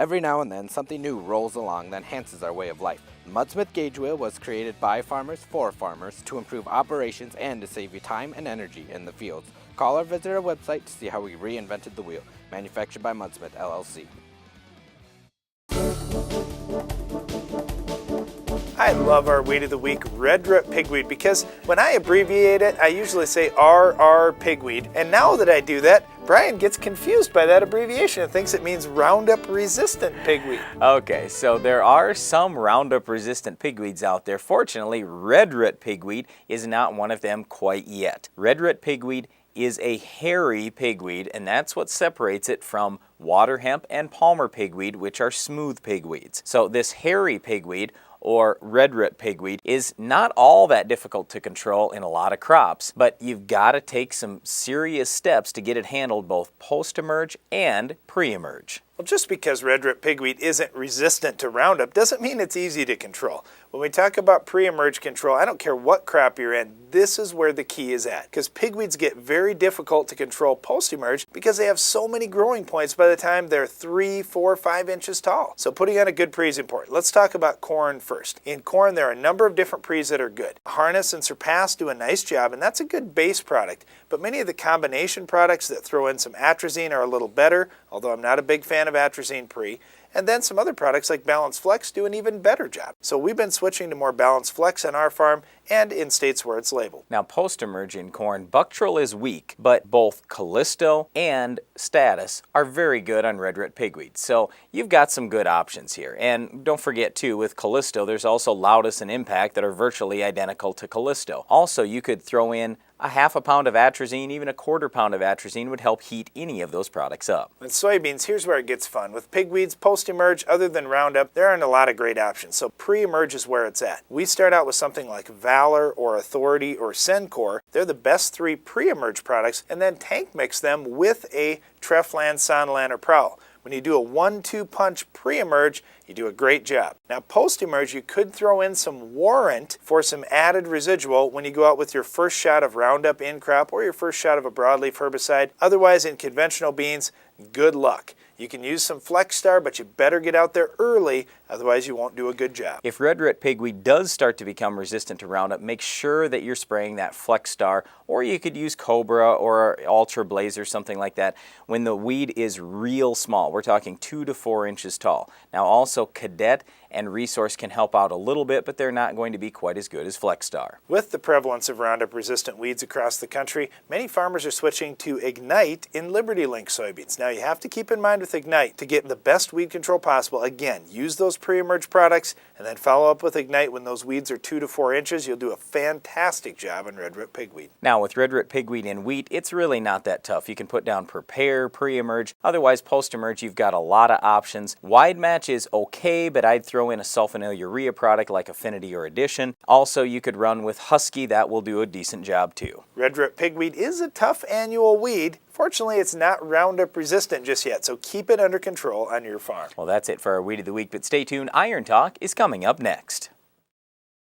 Every now and then, something new rolls along that enhances our way of life. The Mudsmith Gauge Wheel was created by farmers for farmers to improve operations and to save you time and energy in the fields. Call or visit our website to see how we reinvented the wheel. Manufactured by Mudsmith, LLC. I love our Weed of the Week, Redroot Pigweed, because when I abbreviate it, I usually say RR Pigweed. And now that I do that, Brian gets confused by that abbreviation and thinks it means Roundup resistant pigweed. Okay, so there are some Roundup resistant pigweeds out there. Fortunately, Redroot Pigweed is not one of them quite yet. Redroot Pigweed is a hairy pigweed, and that's what separates it from water hemp and Palmer pigweed, which are smooth pigweeds. So this hairy pigweed, or Redroot pigweed, is not all that difficult to control in a lot of crops, but you've got to take some serious steps to get it handled both post-emerge and pre-emerge. Well, just because Redroot Pigweed isn't resistant to Roundup doesn't mean it's easy to control. When we talk about pre-emerge control, I don't care what crop you're in, this is where the key is at. Because pigweeds get very difficult to control post-emerge because they have so many growing points by the time they're 3, 4, 5 inches tall. So putting on a good pre is important. Let's talk about corn first. In corn, there are a number of different pre's that are good. Harness and Surpass do a nice job, and that's a good base product. But many of the combination products that throw in some atrazine are a little better, although I'm not a big fan of atrazine pre. And then some other products like Balanced Flexx do an even better job. So we've been switching to more Balanced Flexx on our farm and in states where it's labeled. Now, post-emerge in corn, Buctril is weak, but both Callisto and Status are very good on Redroot Pigweed. So you've got some good options here. And don't forget too, with Callisto, there's also Laudis and Impact that are virtually identical to Callisto. Also, you could throw in a half a pound of atrazine, even a quarter pound of atrazine would help heat any of those products up. With soybeans, here's where it gets fun. With pigweeds, post-emerge, other than Roundup, there aren't a lot of great options, so pre-emerge is where it's at. We start out with something like Valor or Authority or Sencor. They're the best 3 pre-emerge products, and then tank mix them with a Treflan, Sonalan, or Prowl. When you do a 1-2 punch pre-emerge, you do a great job. Now post-emerge, you could throw in some Warrant for some added residual when you go out with your first shot of Roundup in crop or your first shot of a broadleaf herbicide. Otherwise, in conventional beans, good luck. You can use some Flexx Star, but you better get out there early, otherwise you won't do a good job. If Redroot Pigweed does start to become resistant to Roundup, make sure that you're spraying that Flexx Star, or you could use Cobra or Ultra Blaze or something like that when the weed is real small. We're talking 2 to 4 inches tall. Now also Cadet and Resource can help out a little bit, but they're not going to be quite as good as Flexx Star. With the prevalence of Roundup-resistant weeds across the country, many farmers are switching to Ignite in Liberty Link soybeans. Now you have to keep in mind with Ignite, to get the best weed control possible, again, use those pre-emerge products and then follow up with Ignite when those weeds are 2 to 4 inches. You'll do a fantastic job on Redroot Pigweed. Now with Redroot Pigweed in wheat, it's really not that tough. You can put down Pre-Pare, pre-emerge. Otherwise, post-emerge, you've got a lot of options. Wide match is okay, but I'd throw in a sulfonyl urea product like Affinity or Addition. Also, you could run with Husky. That will do a decent job too. Redroot Pigweed is a tough annual weed. Fortunately, it's not Roundup resistant just yet, so keep it under control on your farm. Well, that's it for our Weed of the Week, but stay tuned. Iron Talk is coming up next.